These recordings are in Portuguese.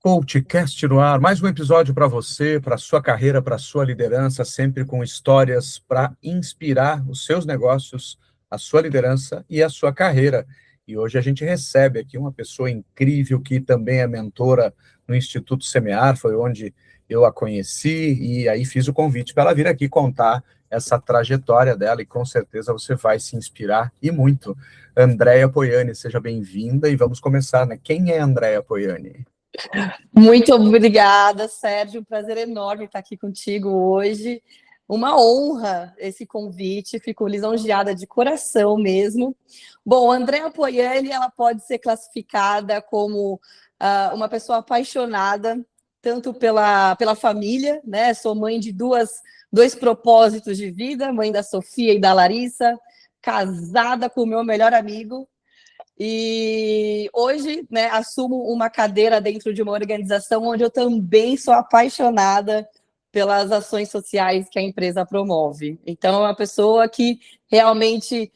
CoachCast no ar, mais um episódio para você, para a sua carreira, para a sua liderança, sempre com histórias para inspirar os seus negócios, a sua liderança e a sua carreira. E hoje a gente recebe aqui uma pessoa incrível que também é mentora no Instituto Semear, foi onde eu a conheci e aí fiz o convite para ela vir aqui contar essa trajetória dela e com certeza você vai se inspirar e muito. Andréa Poiani, seja bem-vinda e vamos começar, né? Quem é Andréa Poiani? Muito obrigada, Sérgio. Um prazer enorme estar aqui contigo hoje. Uma honra esse convite, fico lisonjeada de coração mesmo. Bom, Andréa Poiani, ela pode ser classificada como uma pessoa apaixonada, tanto pela família, né? Sou mãe de dois propósitos de vida, mãe da Sofia e da Larissa, casada com o meu melhor amigo. E hoje, né, assumo uma cadeira dentro de uma organização onde eu também sou apaixonada pelas ações sociais que a empresa promove. Então, é uma pessoa que realmente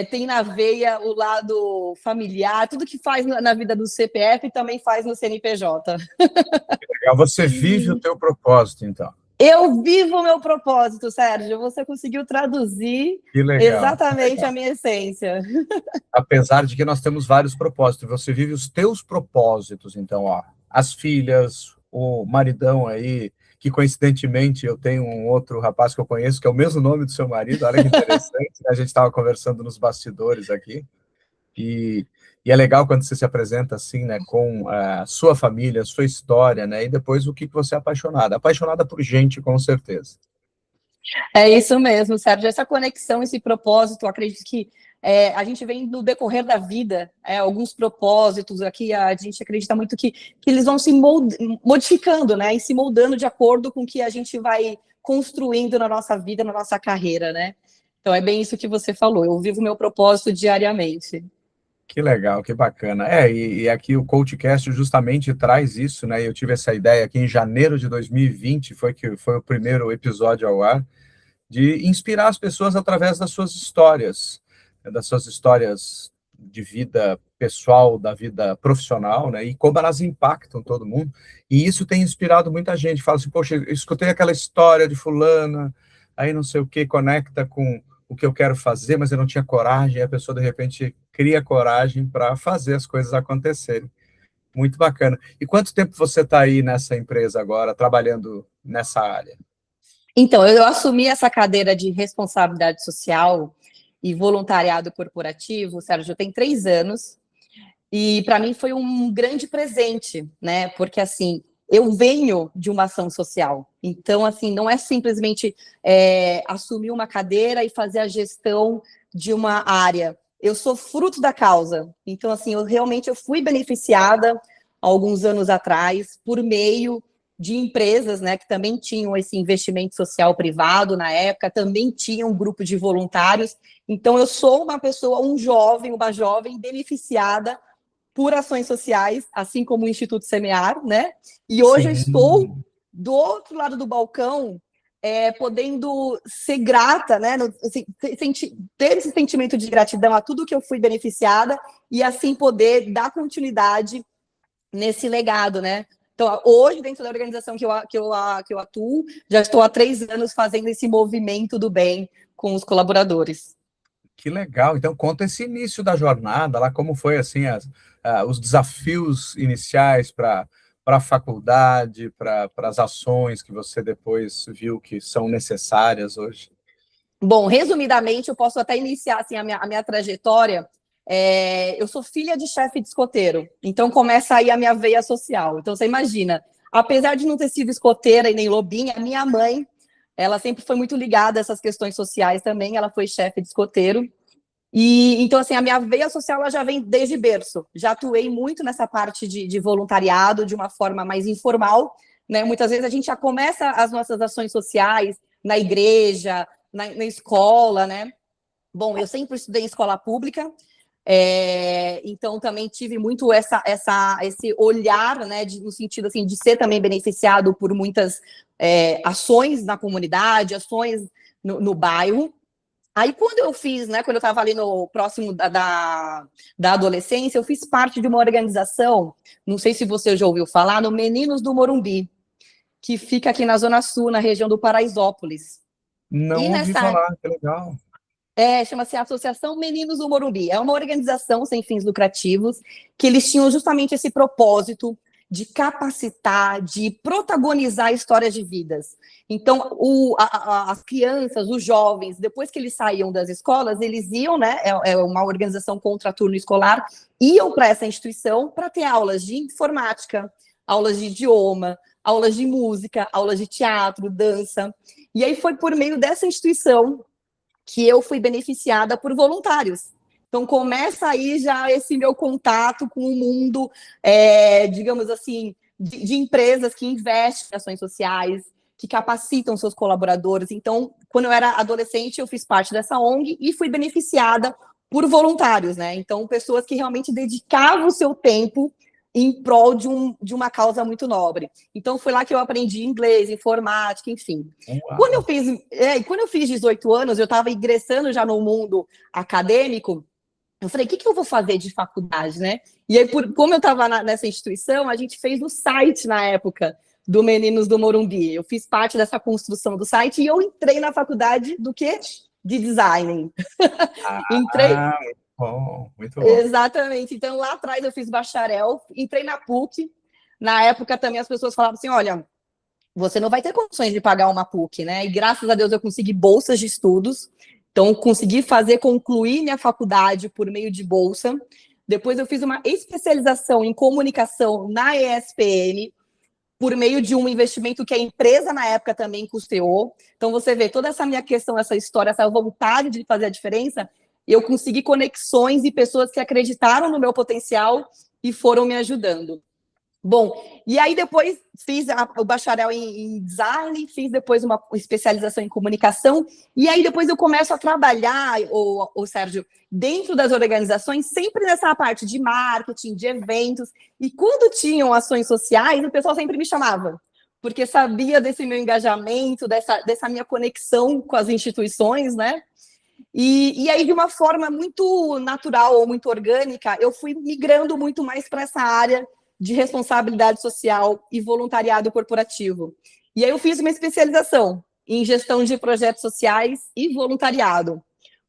tem na veia o lado familiar, tudo que faz na vida do CPF também faz no CNPJ. Legal. Você vive o teu propósito, então. Eu vivo o meu propósito, Sérgio. Você conseguiu traduzir exatamente a minha essência. Apesar de que nós temos vários propósitos, você vive os teus propósitos, então, ó, as filhas, o maridão aí, que coincidentemente eu tenho um outro rapaz que eu conheço, que é o mesmo nome do seu marido, olha que interessante, né? A gente estava conversando nos bastidores aqui, e é legal quando você se apresenta assim, né, com a sua família, a sua história, né, e depois o que você é apaixonada por gente, com certeza. É isso mesmo, Sérgio. Essa conexão, esse propósito, acredito que a gente vem no decorrer da vida, alguns propósitos aqui, a gente acredita muito que eles vão se modificando, né? E se moldando de acordo com o que a gente vai construindo na nossa vida, na nossa carreira, né? Então, é bem isso que você falou. Eu vivo o meu propósito diariamente. Que legal, que bacana. E aqui o CoachCast justamente traz isso, né? Eu tive essa ideia aqui em janeiro de 2020, foi o primeiro episódio ao ar, de inspirar as pessoas através das suas histórias, né, das suas histórias de vida pessoal, da vida profissional, né, e como elas impactam todo mundo, e isso tem inspirado muita gente, fala assim, poxa, eu escutei aquela história de fulana, aí não sei o que, conecta com o que eu quero fazer, mas eu não tinha coragem, e a pessoa, de repente, cria coragem para fazer as coisas acontecerem. Muito bacana. E quanto tempo você está aí nessa empresa agora, trabalhando nessa área? Então, eu assumi essa cadeira de responsabilidade social e voluntariado corporativo, Sérgio, tem 3 anos, e para mim foi um grande presente, né? Porque, assim, eu venho de uma ação social, então, assim, não é simplesmente assumir uma cadeira e fazer a gestão de uma área. Eu sou fruto da causa, então, assim, eu fui beneficiada alguns anos atrás por meio de empresas, né, que também tinham esse investimento social privado na época, também tinham um grupo de voluntários. Então, eu sou uma pessoa, uma jovem beneficiada por ações sociais, assim como o Instituto Semear, né? E hoje eu estou do outro lado do balcão, podendo ser grata, né? Ter esse sentimento de gratidão a tudo que eu fui beneficiada e assim poder dar continuidade nesse legado, né? Então, hoje, dentro da organização que eu atuo, já estou há 3 anos fazendo esse movimento do bem com os colaboradores. Que legal. Então, conta esse início da jornada, lá como foi, assim, os desafios iniciais para a faculdade, para as ações que você depois viu que são necessárias hoje. Bom, resumidamente, eu posso até iniciar assim, a minha trajetória. Eu sou filha de chefe de escoteiro, então começa aí a minha veia social. Então, você imagina, apesar de não ter sido escoteira e nem lobinha, a minha mãe, ela sempre foi muito ligada a essas questões sociais também, ela foi chefe de escoteiro. E então, assim, a minha veia social ela já vem desde berço. Já atuei muito nessa parte de voluntariado de uma forma mais informal, né? Muitas vezes a gente já começa as nossas ações sociais na igreja, na escola, né? Bom, eu sempre estudei em escola pública, então também tive muito esse olhar, né, no sentido assim, de ser também beneficiado por muitas ações na comunidade, ações no bairro. Aí, quando eu fiz, né, quando eu estava ali no próximo da adolescência, eu fiz parte de uma organização, não sei se você já ouviu falar, no Meninos do Morumbi, que fica aqui na Zona Sul, na região do Paraisópolis. Não E ouvi nessa, falar, que legal. chama-se Associação Meninos do Morumbi. É uma organização sem fins lucrativos, que eles tinham justamente esse propósito de capacitar, de protagonizar histórias de vidas. Então, as crianças, os jovens, depois que eles saíam das escolas, eles iam, né? É uma organização contra turno escolar, iam para essa instituição para ter aulas de informática, aulas de idioma, aulas de música, aulas de teatro, dança. E aí foi por meio dessa instituição que eu fui beneficiada por voluntários. Então, começa aí já esse meu contato com o mundo, digamos assim, de empresas que investem em ações sociais, que capacitam seus colaboradores. Então, quando eu era adolescente, eu fiz parte dessa ONG e fui beneficiada por voluntários, né? Então, pessoas que realmente dedicavam o seu tempo em prol de uma causa muito nobre. Então, foi lá que eu aprendi inglês, informática, enfim. Uau. Quando eu fiz 18 anos, eu estava ingressando já no mundo acadêmico, eu falei, o que eu vou fazer de faculdade, né? E aí, como eu estava nessa instituição, a gente fez o site na época do Meninos do Morumbi. Eu fiz parte dessa construção do site e eu entrei na faculdade do quê? De design. Entrei, Ah, muito bom, muito bom. exatamente. Então, lá atrás eu fiz bacharel, entrei na PUC. Na época também as pessoas falavam assim, olha, você não vai ter condições de pagar uma PUC, né? E graças a Deus eu consegui bolsas de estudos. Então, consegui concluir minha faculdade por meio de bolsa. Depois eu fiz uma especialização em comunicação na ESPM, por meio de um investimento que a empresa na época também custeou. Então, você vê toda essa minha questão, essa história, essa vontade de fazer a diferença, eu consegui conexões e pessoas que acreditaram no meu potencial e foram me ajudando. Bom, e aí depois fiz o bacharel em design, fiz depois uma especialização em comunicação, e aí depois eu começo a trabalhar, o Sérgio, dentro das organizações, sempre nessa parte de marketing, de eventos, e quando tinham ações sociais, o pessoal sempre me chamava, porque sabia desse meu engajamento, dessa minha conexão com as instituições, né? E aí, de uma forma muito natural ou muito orgânica, eu fui migrando muito mais para essa área de responsabilidade social e voluntariado corporativo. E aí eu fiz uma especialização em gestão de projetos sociais e voluntariado,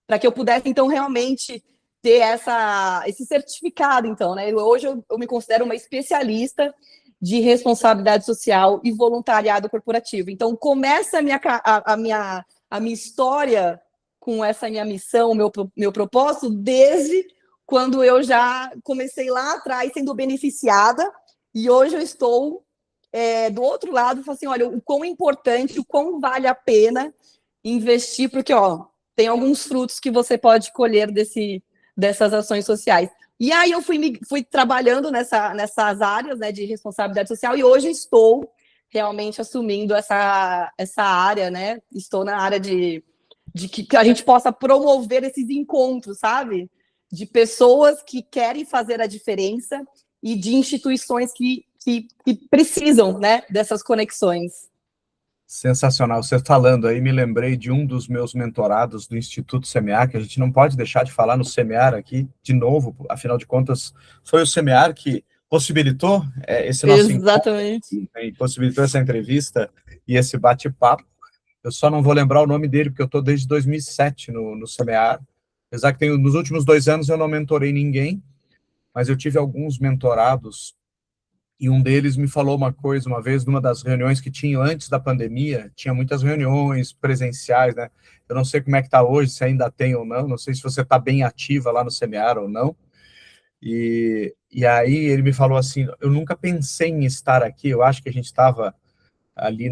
para que eu pudesse, então, realmente ter esse certificado, então, né? Hoje eu me considero uma especialista de responsabilidade social e voluntariado corporativo. Então, começa a minha história com essa minha missão, meu propósito, desde quando eu já comecei lá atrás sendo beneficiada, e hoje eu estou do outro lado, assim, olha, o quão importante, o quão vale a pena investir, porque, ó, tem alguns frutos que você pode colher dessas ações sociais. E aí eu fui trabalhando nessas áreas, né, de responsabilidade social, e hoje estou realmente assumindo essa área, né? Estou na área de que a gente possa promover esses encontros, sabe? De pessoas que querem fazer a diferença e de instituições que precisam, né, dessas conexões. Sensacional. Você falando aí, me lembrei de um dos meus mentorados do Instituto Semear, que a gente não pode deixar de falar no Semear aqui, de novo, afinal de contas, foi o Semear que possibilitou esse nosso encontro, Exatamente. né, e possibilitou essa entrevista e esse bate-papo. Eu só não vou lembrar o nome dele, porque eu estou desde 2007 no Semear. Apesar que nos últimos 2 anos eu não mentorei ninguém, mas eu tive alguns mentorados, e um deles me falou uma coisa, uma vez, numa das reuniões que tinha antes da pandemia, tinha muitas reuniões presenciais, né? Eu não sei como é que está hoje, se ainda tem ou não sei se você está bem ativa lá no Semear ou não, e aí ele me falou assim, eu nunca pensei em estar aqui, eu acho que a gente estava ali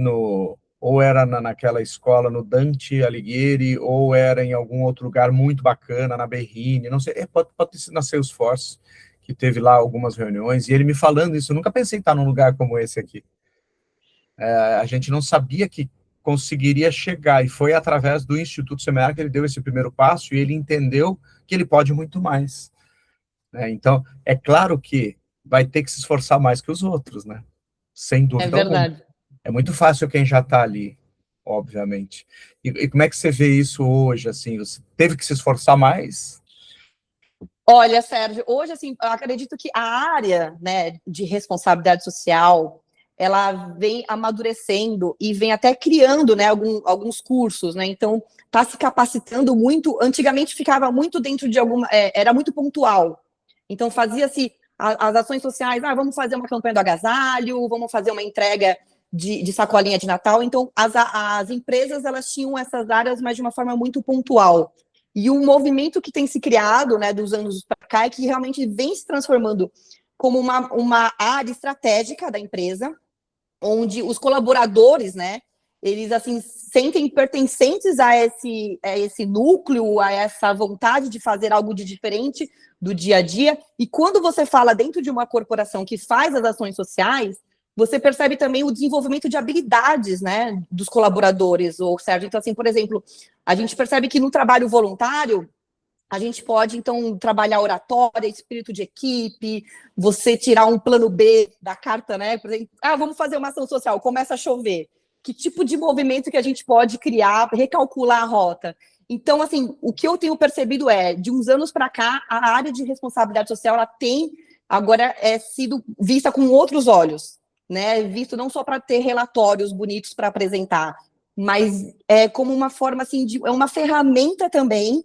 ou era naquela escola no Dante Alighieri, ou era em algum outro lugar muito bacana, na Berrine, não sei, pode ter sido na Salesforce, que teve lá algumas reuniões, e ele me falando isso, eu nunca pensei em estar num lugar como esse aqui. A gente não sabia que conseguiria chegar, e foi através do Instituto Semear que ele deu esse primeiro passo, e ele entendeu que ele pode muito mais, né? Então, é claro que vai ter que se esforçar mais que os outros, né? Sem É dúvida alguma. verdade. É muito fácil quem já está ali, obviamente. E como é que você vê isso hoje, assim, você teve que se esforçar mais? Olha, Sérgio, hoje, assim, eu acredito que a área, né, de responsabilidade social, ela vem amadurecendo e vem até criando, né, alguns cursos, né, então está se capacitando muito. Antigamente ficava muito dentro de era muito pontual, então fazia-se as ações sociais, vamos fazer uma campanha do agasalho, vamos fazer uma entrega de sacolinha de Natal, então as empresas, elas tinham essas áreas, mas de uma forma muito pontual. E o movimento que tem se criado, né, dos anos para cá, é que realmente vem se transformando como uma área estratégica da empresa, onde os colaboradores, né, eles assim sentem pertencentes a esse núcleo, a essa vontade de fazer algo de diferente do dia a dia. E quando você fala dentro de uma corporação que faz as ações sociais, você percebe também o desenvolvimento de habilidades, né, dos colaboradores, ou Sérgio. Então, assim, por exemplo, a gente percebe que no trabalho voluntário a gente pode, então, trabalhar oratória, espírito de equipe, você tirar um plano B da carta, né? Por exemplo, vamos fazer uma ação social, começa a chover. Que tipo de movimento que a gente pode criar, recalcular a rota? Então, assim, o que eu tenho percebido de uns anos para cá, a área de responsabilidade social, ela tem agora sido vista com outros olhos, né? Visto não só para ter relatórios bonitos para apresentar, mas como uma forma, assim, é uma ferramenta também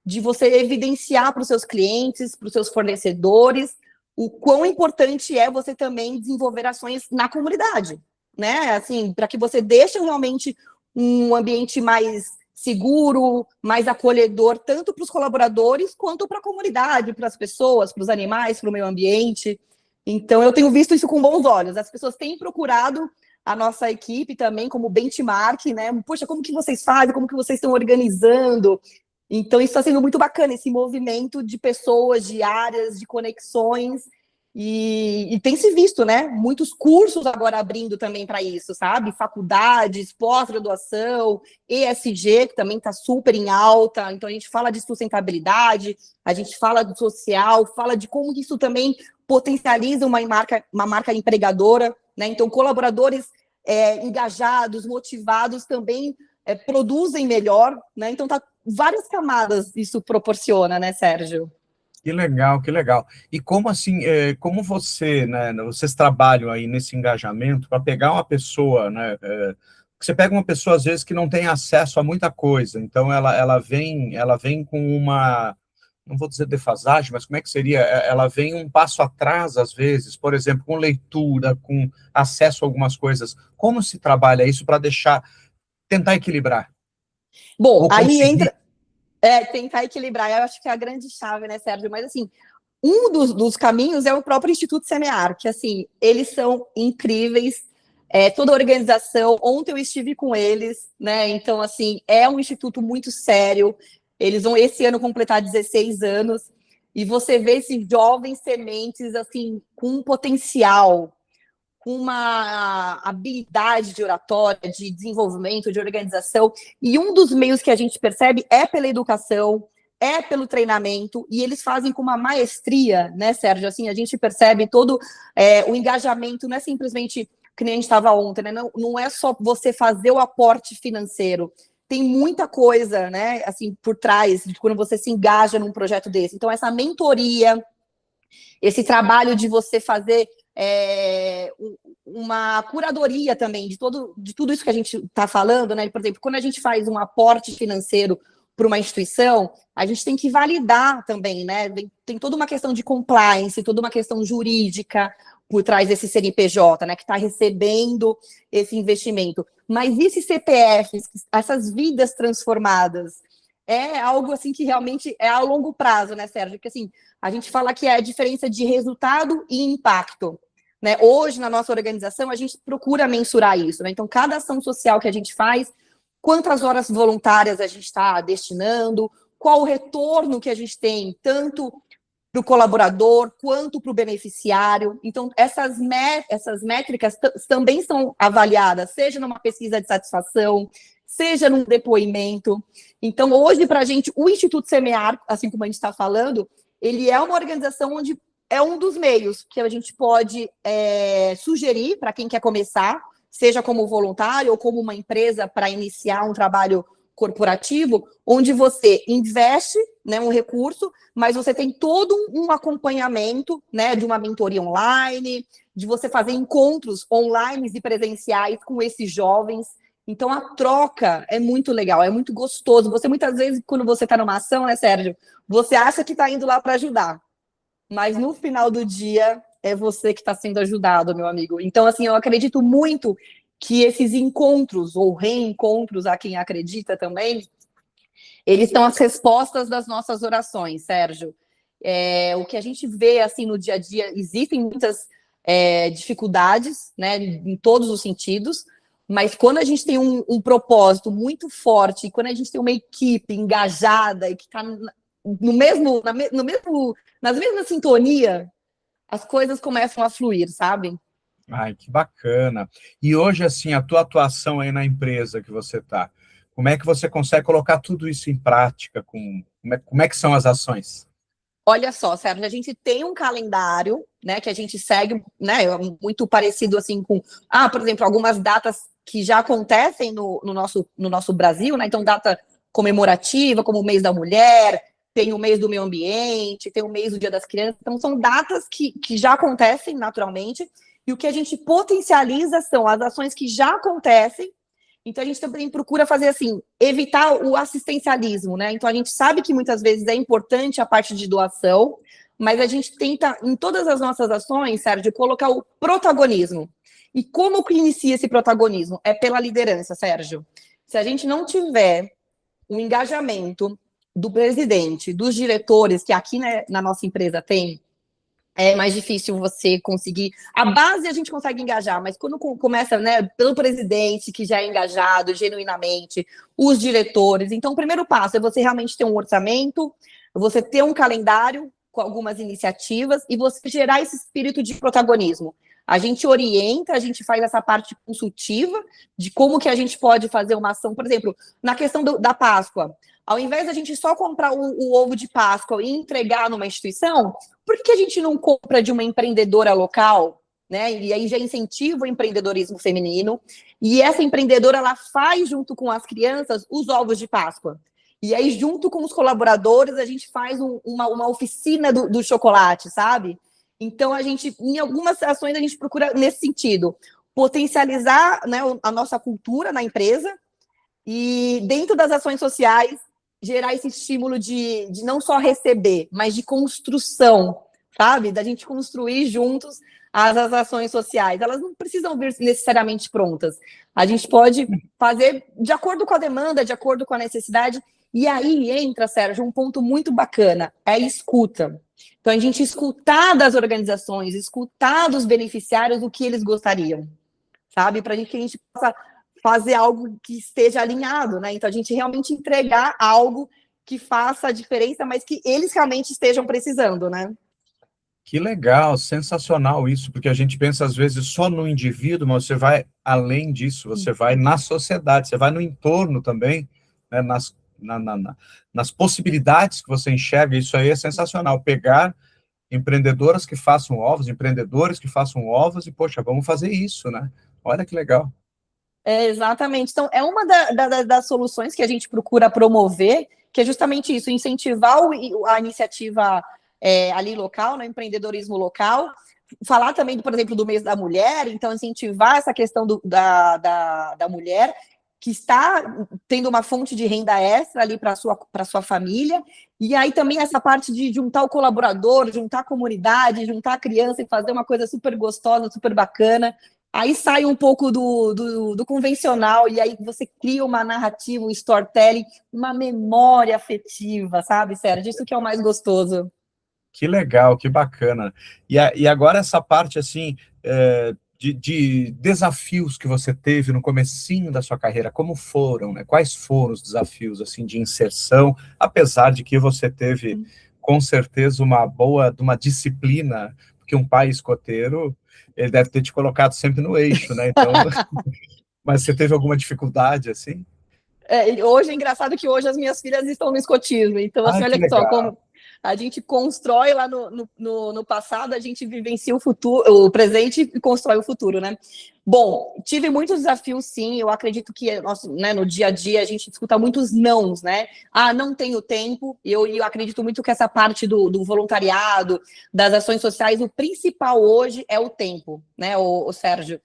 de você evidenciar para os seus clientes, para os seus fornecedores, o quão importante é você também desenvolver ações na comunidade, né? Assim, para que você deixe realmente um ambiente mais seguro, mais acolhedor, tanto para os colaboradores quanto para a comunidade, para as pessoas, para os animais, para o meio ambiente. Então, eu tenho visto isso com bons olhos. As pessoas têm procurado a nossa equipe também como benchmark, né? Poxa, como que vocês fazem? Como que vocês estão organizando? Então, isso está sendo muito bacana, esse movimento de pessoas, de áreas, de conexões, e tem se visto, né? Muitos cursos agora abrindo também para isso, sabe? Faculdades, pós-graduação, ESG, que também está super em alta. Então, a gente fala de sustentabilidade, a gente fala do social, fala de como isso também potencializa uma marca empregadora, né? Então, colaboradores engajados, motivados também produzem melhor, né? Então, tá várias camadas isso proporciona, né, Sérgio? Que legal, que legal. E como assim, como você, né, vocês trabalham aí nesse engajamento para pegar uma pessoa, né, você pega uma pessoa às vezes que não tem acesso a muita coisa, então ela vem com uma, não vou dizer defasagem, mas como é que seria? Ela vem um passo atrás às vezes, por exemplo, com leitura, com acesso a algumas coisas. Como se trabalha isso para tentar equilibrar Bom, ou aí conseguir? entra tentar equilibrar, eu acho que é a grande chave, né, Sérgio? Mas, assim, um dos caminhos é o próprio Instituto Semear, que, assim, eles são incríveis, toda a organização, ontem eu estive com eles, né, então, assim, é um instituto muito sério, eles vão, esse ano, completar 16 anos, e você vê esses jovens sementes, assim, com um potencial, com uma habilidade de oratória, de desenvolvimento, de organização, e um dos meios que a gente percebe é pela educação, é pelo treinamento, e eles fazem com uma maestria, né, Sérgio? Assim, a gente percebe todo o engajamento, não é simplesmente, que nem a gente estava ontem, né? Não é só você fazer o aporte financeiro, tem muita coisa, né, assim, por trás, de quando você se engaja num projeto desse. Então, essa mentoria, esse trabalho de você fazer uma curadoria também de tudo isso que a gente está falando, né? Por exemplo, quando a gente faz um aporte financeiro para uma instituição, a gente tem que validar também, né? Tem toda uma questão de compliance, toda uma questão jurídica por trás desse CNPJ, né? Que está recebendo esse investimento. Mas esses CPFs, essas vidas transformadas, é algo assim que realmente é a longo prazo, né, Sérgio? Porque assim, a gente fala que é a diferença de resultado e impacto. Né? Hoje, na nossa organização, a gente procura mensurar isso. Né? Então, cada ação social que a gente faz, quantas horas voluntárias a gente está destinando, qual o retorno que a gente tem, tanto para o colaborador quanto para o beneficiário. Então, essas métricas também são avaliadas, seja numa pesquisa de satisfação, seja num depoimento. Então, hoje, para a gente, o Instituto Semear, assim como a gente está falando, ele é uma organização onde é um dos meios que a gente pode sugerir para quem quer começar, seja como voluntário ou como uma empresa para iniciar um trabalho corporativo, onde você investe, né, um recurso, mas você tem todo um acompanhamento, né, de uma mentoria online, de você fazer encontros online e presenciais com esses jovens. Então, a troca é muito legal, é muito gostoso. Você, muitas vezes, quando você está numa ação, né, Sérgio, você acha que está indo lá para ajudar, mas no final do dia é você que está sendo ajudado, meu amigo. Então, assim, eu acredito muito que esses encontros ou reencontros, a quem acredita também, eles são as respostas das nossas orações, Sérgio. O que a gente vê assim no dia a dia, existem muitas dificuldades, né, em todos os sentidos, mas quando a gente tem um propósito muito forte, quando a gente tem uma equipe engajada e que está nas mesmas sintonia, as coisas começam a fluir, sabe? Ai, que bacana. E hoje, assim, a tua atuação aí na empresa que você está, como é que você consegue colocar tudo isso em prática? Como é que são as ações? Olha só, Sérgio, a gente tem um calendário, né, que a gente segue, né, muito parecido assim com, por exemplo, algumas datas que já acontecem no nosso Brasil, né? Então, data comemorativa, como o mês da mulher, tem o mês do meio ambiente, tem o mês do Dia das Crianças. Então, são datas que já acontecem naturalmente, e o que a gente potencializa são as ações que já acontecem. Então, a gente também procura fazer assim, evitar o assistencialismo, né? Então, a gente sabe que muitas vezes é importante a parte de doação, mas a gente tenta, em todas as nossas ações, Sérgio, colocar o protagonismo. E como que inicia esse protagonismo? É pela liderança, Sérgio. Se a gente não tiver o engajamento do presidente, dos diretores, que aqui, né, na nossa empresa tem, é mais difícil você conseguir. A base a gente consegue engajar, mas quando começa, né, pelo presidente, que já é engajado genuinamente, os diretores. Então, o primeiro passo é você realmente ter um orçamento, você ter um calendário com algumas iniciativas e você gerar esse espírito de protagonismo. A gente orienta, a gente faz essa parte consultiva de como que a gente pode fazer uma ação, por exemplo, na questão da Páscoa. Ao invés da gente só comprar o ovo de Páscoa e entregar numa instituição, por que a gente não compra de uma empreendedora local, né? E aí já incentiva o empreendedorismo feminino. E essa empreendedora, ela faz junto com as crianças os ovos de Páscoa. E aí, junto com os colaboradores, a gente faz uma oficina do chocolate, sabe? Então, a gente, em algumas ações, a gente procura nesse sentido, potencializar, né, a nossa cultura na empresa e, dentro das ações sociais, gerar esse estímulo de não só receber, mas de construção, sabe? Da gente construir juntos as ações sociais. Elas não precisam vir necessariamente prontas. A gente pode fazer de acordo com a demanda, de acordo com a necessidade. E aí entra, Sérgio, um ponto muito bacana, é a escuta. Então, a gente escutar das organizações, escutar dos beneficiários o que eles gostariam, sabe? Para que a gente possa fazer algo que esteja alinhado, né? Então, a gente realmente entregar algo que faça a diferença, mas que eles realmente estejam precisando, né? Que legal, sensacional isso, porque a gente pensa às vezes só no indivíduo, mas você vai além disso, você vai na sociedade, você vai no entorno também, né, nas possibilidades que você enxerga, isso aí é sensacional, pegar empreendedoras que façam ovos, empreendedores que façam ovos, e poxa, vamos fazer isso, né? Olha que legal. Exatamente. Então, é uma das soluções que a gente procura promover, que é justamente isso, incentivar a iniciativa ali local, no empreendedorismo local, falar também, por exemplo, do mês da mulher, então incentivar essa questão da mulher, que está tendo uma fonte de renda extra ali para a sua família, e aí também essa parte de juntar o colaborador, juntar a comunidade, juntar a criança e fazer uma coisa super gostosa, super bacana. Aí sai um pouco do convencional, e aí você cria uma narrativa, um storytelling, uma memória afetiva, sabe, Sérgio? Isso que é o mais gostoso. Que legal, que bacana. E agora essa parte, assim, de desafios que você teve no comecinho da sua carreira, como foram, né? Quais foram os desafios, assim, de inserção, apesar de que você teve, com certeza, uma disciplina, porque um pai escoteiro, ele deve ter te colocado sempre no eixo, né? Então, mas você teve alguma dificuldade, assim? Hoje é engraçado que hoje as minhas filhas estão no escotismo, então, assim, Ai, que olha só, legal. A gente constrói lá no passado, a gente vivencia o futuro, o presente e constrói o futuro, né? Bom, tive muitos desafios, sim. Eu acredito que né, no dia a dia a gente escuta muitos nãos, né? Ah, não tenho tempo. Eu acredito muito que essa parte do voluntariado, das ações sociais, o principal hoje é o tempo, né, o Sérgio?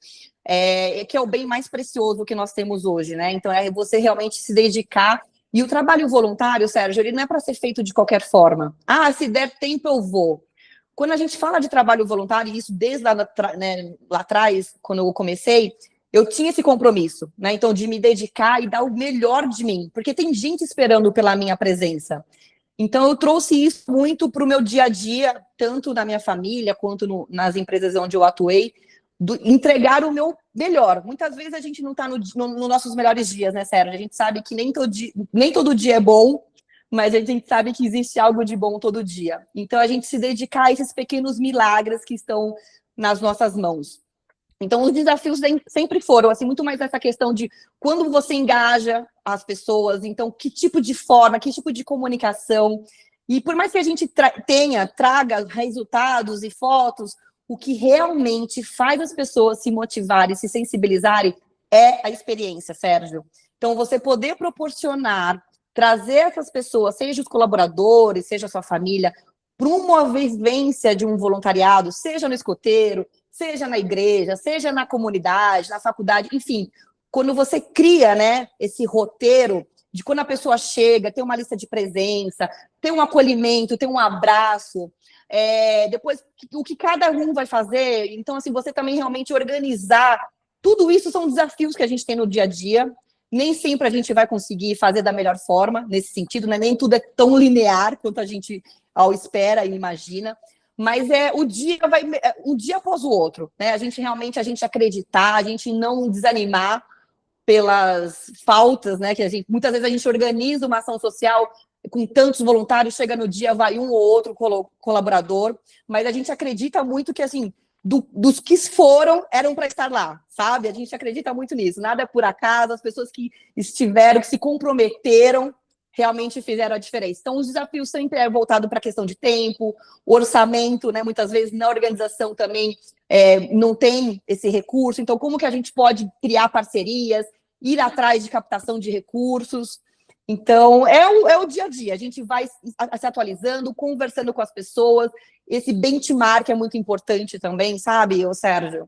Que é o bem mais precioso que nós temos hoje, né? Então, é você realmente se dedicar. E o trabalho voluntário, Sérgio, ele não é para ser feito de qualquer forma. Ah, se der tempo, eu vou. Quando a gente fala de trabalho voluntário, e isso desde lá atrás, quando eu comecei, eu tinha esse compromisso, né? Então, de me dedicar e dar o melhor de mim, porque tem gente esperando pela minha presença. Então, eu trouxe isso muito para o meu dia a dia, tanto na minha família, quanto nas empresas onde eu atuei, entregar o meu melhor. Muitas vezes a gente não está nos nossos melhores dias, né, Sérgio? A gente sabe que nem todo dia é bom, mas a gente sabe que existe algo de bom todo dia. Então, a gente se dedicar a esses pequenos milagres que estão nas nossas mãos. Então, os desafios sempre foram, assim, muito mais essa questão de quando você engaja as pessoas, que tipo de forma, que tipo de comunicação. E por mais que a gente traga resultados e fotos, o que realmente faz as pessoas se motivarem, se sensibilizarem, é a experiência, Sérgio. Então, você poder proporcionar, trazer essas pessoas, seja os colaboradores, seja a sua família, para uma vivência de um voluntariado, seja no escoteiro, seja na igreja, seja na comunidade, na faculdade, enfim, quando você cria, né, esse roteiro de quando a pessoa chega, tem uma lista de presença, tem um acolhimento, tem um abraço, depois o que cada um vai fazer, então, assim, você também realmente organizar, tudo isso são desafios que a gente tem no dia a dia, nem sempre a gente vai conseguir fazer da melhor forma, nesse sentido, né? Nem tudo é tão linear quanto a gente espera e imagina, mas um dia após o outro, né? A gente acreditar, a gente não desanimar pelas faltas, né? Que muitas vezes a gente organiza uma ação social com tantos voluntários, chega no dia, vai um ou outro colaborador, mas a gente acredita muito que, assim, dos que foram, eram para estar lá, sabe? A gente acredita muito nisso, nada é por acaso, as pessoas que estiveram, que se comprometeram, realmente fizeram a diferença. Então, os desafios sempre é voltado para a questão de tempo, orçamento, né? Muitas vezes na organização também não tem esse recurso, então como que a gente pode criar parcerias, ir atrás de captação de recursos? Então, é o dia a dia, a gente vai se atualizando, conversando com as pessoas, esse benchmark é muito importante também, sabe, Sérgio?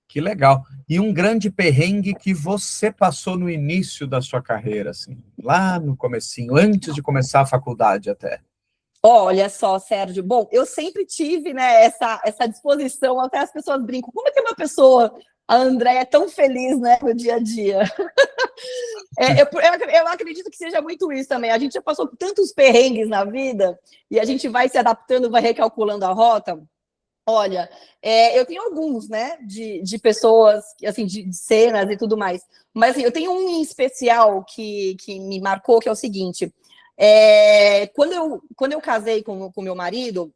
Que legal. E um grande perrengue que você passou no início da sua carreira, assim, lá no comecinho, antes de começar a faculdade até. Olha só, Sérgio, bom, eu sempre tive, né, essa disposição, até as pessoas brincam, como é que uma pessoa, a Andréia, é tão feliz, né, no dia a dia? Eu acredito que seja muito isso também. A gente já passou por tantos perrengues na vida e a gente vai se adaptando, vai recalculando a rota. Olha, eu tenho alguns, né, de pessoas, assim, de cenas e tudo mais. Mas, assim, eu tenho um em especial que me marcou, que é o seguinte. Quando eu casei com meu marido,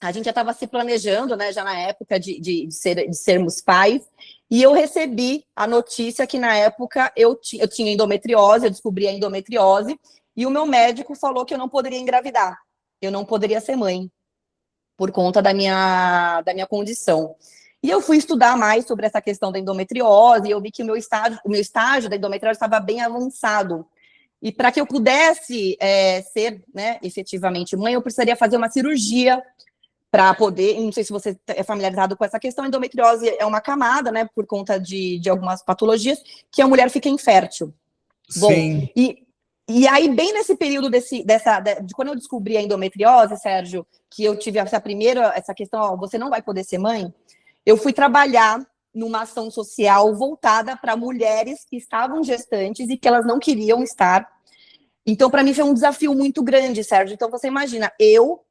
a gente já estava se planejando, né, já na época de sermos pais, e eu recebi a notícia que, na época, eu tinha endometriose, eu descobri a endometriose, e o meu médico falou que eu não poderia engravidar, eu não poderia ser mãe, por conta da minha condição. E eu fui estudar mais sobre essa questão da endometriose, e eu vi que o meu estágio da endometriose estava bem avançado. E para que eu pudesse ser, né, efetivamente mãe, eu precisaria fazer uma cirurgia para poder, não sei se você é familiarizado com essa questão, a endometriose é uma camada, né, por conta de algumas patologias, que a mulher fica infértil. Sim. Bom, e aí, bem nesse período de quando eu descobri a endometriose, Sérgio, que eu tive essa questão, ó, você não vai poder ser mãe, eu fui trabalhar numa ação social voltada para mulheres que estavam gestantes e que elas não queriam estar. Então, para mim, foi um desafio muito grande, Sérgio. Então, você imagina, eu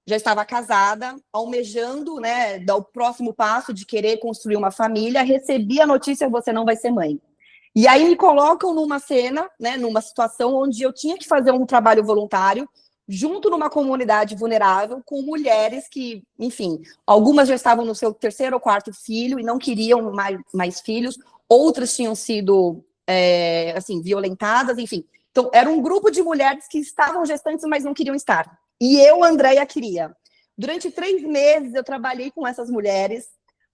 já estava casada, almejando, né, dar o próximo passo de querer construir uma família, recebi a notícia, você não vai ser mãe. E aí me colocam numa cena, né, numa situação onde eu tinha que fazer um trabalho voluntário, junto numa comunidade vulnerável, com mulheres que, enfim, algumas já estavam no seu terceiro ou quarto filho e não queriam mais filhos, outras tinham sido, assim, violentadas, enfim. Então, era um grupo de mulheres que estavam gestantes, mas não queriam estar. E eu, Andréia, queria. Durante 3 meses, eu trabalhei com essas mulheres,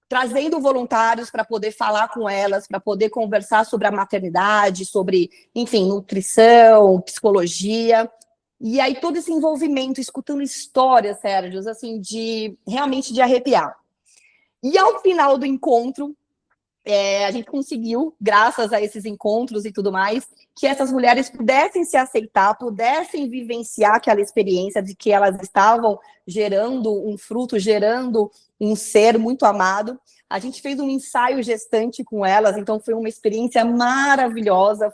trazendo voluntários para poder falar com elas, para poder conversar sobre a maternidade, sobre, enfim, nutrição, psicologia. E aí todo esse envolvimento, escutando histórias, Sérgio, assim, realmente de arrepiar. E ao final do encontro, a gente conseguiu, graças a esses encontros e tudo mais, que essas mulheres pudessem se aceitar, pudessem vivenciar aquela experiência de que elas estavam gerando um fruto, gerando um ser muito amado. A gente fez um ensaio gestante com elas, então foi uma experiência maravilhosa,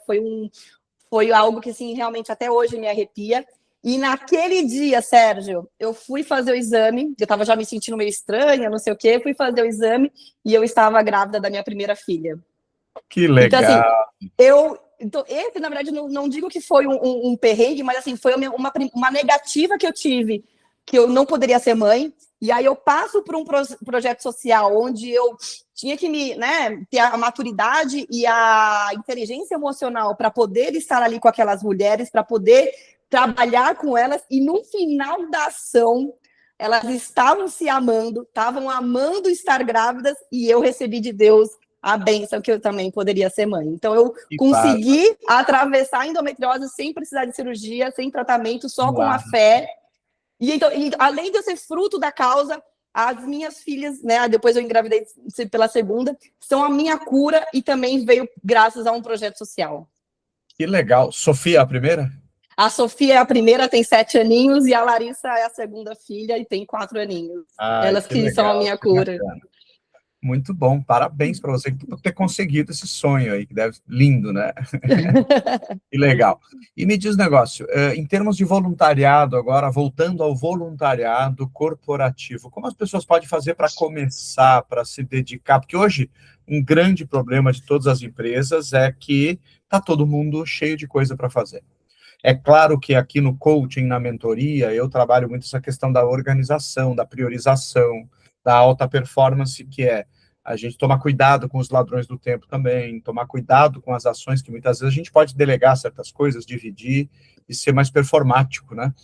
foi algo que, assim, realmente até hoje me arrepia. E naquele dia, Sérgio, eu fui fazer o exame, eu estava já me sentindo meio estranha, não sei o quê, fui fazer o exame e eu estava grávida da minha primeira filha. Que legal! Então, esse, na verdade, não digo que foi um perrengue, mas, assim, foi uma negativa que eu tive, que eu não poderia ser mãe, e aí eu passo por um projeto social onde eu tinha que ter a maturidade e a inteligência emocional para poder estar ali com aquelas mulheres, para poder trabalhar com elas, e no final da ação, elas estavam se amando, estavam amando estar grávidas, e eu recebi de Deus a bênção que eu também poderia ser mãe. Então, eu consegui atravessar a endometriose sem precisar de cirurgia, sem tratamento, só com a fé. E além de eu ser fruto da causa, as minhas filhas, depois eu engravidei pela segunda, são a minha cura, e também veio graças a um projeto social. Que legal. Sofia, a primeira? A Sofia é a primeira, tem 7 aninhos, e a Larissa é a segunda filha e tem 4 aninhos. Elas que legal, são a minha cura. Bacana. Muito bom, parabéns para você por ter conseguido esse sonho aí, que deve lindo, né? Que legal. E me diz um negócio, em termos de voluntariado agora, voltando ao voluntariado corporativo, como as pessoas podem fazer para começar, para se dedicar? Porque hoje um grande problema de todas as empresas é que está todo mundo cheio de coisa para fazer. É claro que aqui no coaching, na mentoria, eu trabalho muito essa questão da organização, da priorização, da alta performance, que é a gente tomar cuidado com os ladrões do tempo também, tomar cuidado com as ações que muitas vezes a gente pode delegar certas coisas, dividir e ser mais performático, né?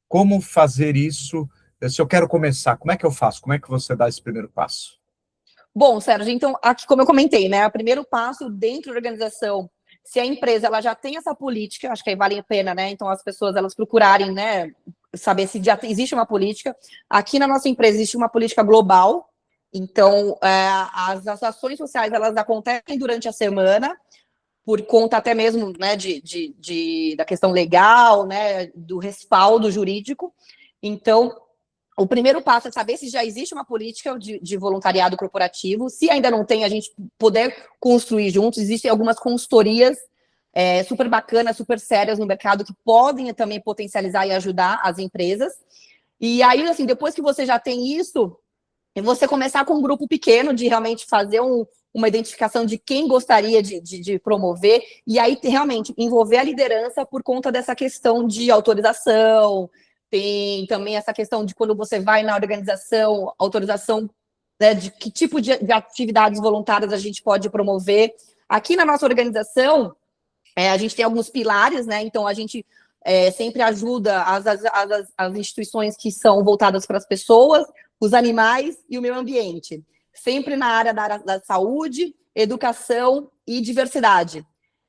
Como fazer isso? Se eu quero começar, como é que eu faço? Como é que você dá esse primeiro passo? Bom, Sérgio, então, aqui, como eu comentei, o primeiro passo dentro da organização, se a empresa ela já tem essa política, acho que aí vale a pena, então as pessoas elas procurarem, saber se já existe uma política. Aqui na nossa empresa existe uma política global, então as ações sociais elas acontecem durante a semana, por conta até mesmo da questão legal, do respaldo jurídico. Então, o primeiro passo é saber se já existe uma política de voluntariado corporativo. Se ainda não tem, a gente poder construir juntos. Existem algumas consultorias super bacanas, super sérias no mercado, que podem também potencializar e ajudar as empresas. E aí, assim, depois que você já tem isso, você começar com um grupo pequeno, de realmente fazer uma identificação de quem gostaria de promover, e aí realmente envolver a liderança por conta dessa questão de autorização. Tem também essa questão de quando você vai na organização, autorização de que tipo de atividades voluntárias a gente pode promover. Aqui na nossa organização, a gente tem alguns pilares, então a gente sempre ajuda as instituições que são voltadas para as pessoas, os animais e o meio ambiente. Sempre na área da saúde, educação e diversidade.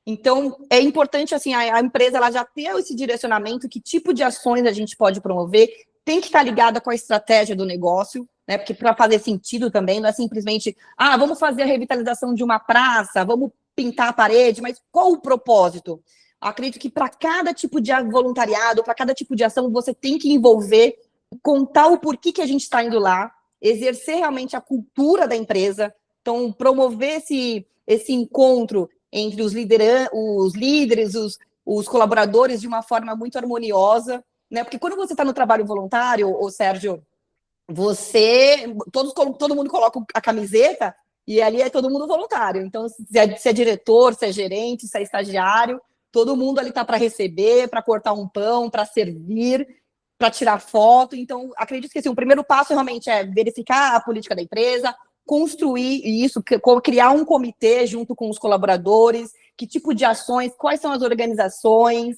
Então, é importante, assim, a empresa ela já ter esse direcionamento, que tipo de ações a gente pode promover, tem que estar ligada com a estratégia do negócio, porque para fazer sentido também, não é simplesmente, vamos fazer a revitalização de uma praça, vamos pintar a parede, mas qual o propósito? Acredito que para cada tipo de voluntariado, para cada tipo de ação, você tem que envolver, contar o porquê que a gente está indo lá, exercer realmente a cultura da empresa, então promover esse encontro entre os líderes, os colaboradores de uma forma muito harmoniosa, porque quando você está no trabalho voluntário, Sérgio, todo mundo coloca a camiseta e ali é todo mundo voluntário. Então, se é diretor, se é gerente, se é estagiário, todo mundo ali está para receber, para cortar um pão, para servir, para tirar foto. Então, acredito que assim, o primeiro passo realmente é verificar a política da empresa, construir isso, criar um comitê junto com os colaboradores, que tipo de ações, quais são as organizações,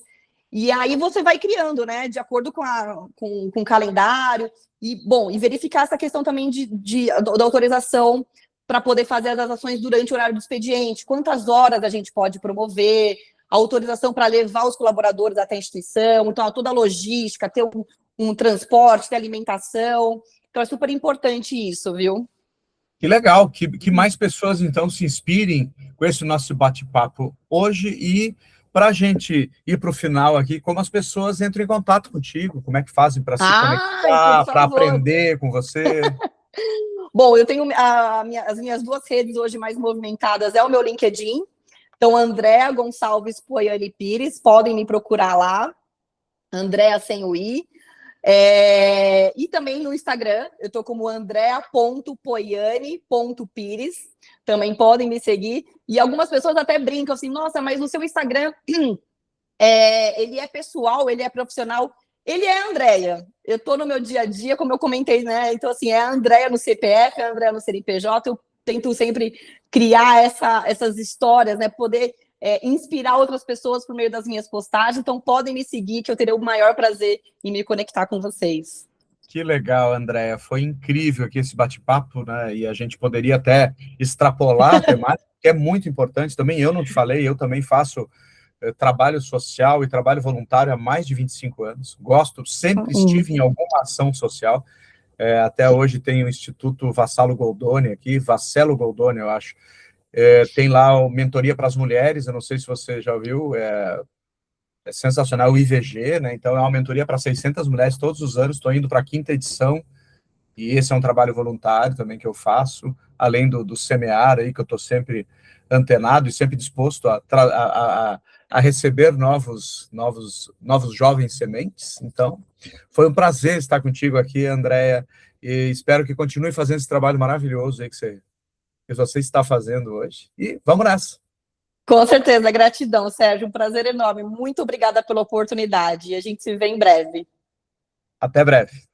E aí você vai criando, né, de acordo com o calendário, e verificar essa questão também da autorização para poder fazer as ações durante o horário do expediente, quantas horas a gente pode promover, a autorização para levar os colaboradores até a instituição, então toda a logística, ter um transporte, ter alimentação, então é super importante isso, viu? Que legal, que mais pessoas, então, se inspirem com esse nosso bate-papo hoje e para a gente ir para o final aqui, como as pessoas entram em contato contigo, como é que fazem para se Ai, por conectar, para favor. aprender com você? Bom, eu tenho as minhas duas redes hoje mais movimentadas, é o meu LinkedIn, então Andréa Gonçalves Poiani Pires, podem me procurar lá, Andréa sem o I, e também no Instagram, eu estou como andrea.poiani.pires, também podem me seguir, e algumas pessoas até brincam assim, nossa, mas no seu Instagram, ele é pessoal, ele é profissional, ele é a Andrea, eu estou no meu dia a dia, como eu comentei, né, então assim, é a Andrea no CPF, é a Andrea no CNPJ, eu tento sempre criar essas histórias, né, poder inspirar outras pessoas por meio das minhas postagens, então podem me seguir, que eu terei o maior prazer em me conectar com vocês. Que legal, Andréia, foi incrível aqui esse bate-papo, né, e a gente poderia até extrapolar a temática, que é muito importante também, eu não te falei, eu também faço trabalho social e trabalho voluntário há mais de 25 anos, gosto, sempre estive em alguma ação social, até hoje tem o Instituto Vassalo Goldoni aqui, Vascello Goldoni, eu acho, tem lá o Mentoria para as Mulheres, eu não sei se você já ouviu, é sensacional, o IVG, né, então é uma mentoria para 600 mulheres todos os anos, estou indo para a 5ª edição, e esse é um trabalho voluntário também que eu faço, além do semear aí, que eu estou sempre antenado e sempre disposto a receber novos jovens sementes. Então, foi um prazer estar contigo aqui, Andréia, e espero que continue fazendo esse trabalho maravilhoso aí que você está fazendo hoje. E vamos nessa. Com certeza, gratidão, Sérgio, um prazer enorme. Muito obrigada pela oportunidade e a gente se vê em breve. Até breve.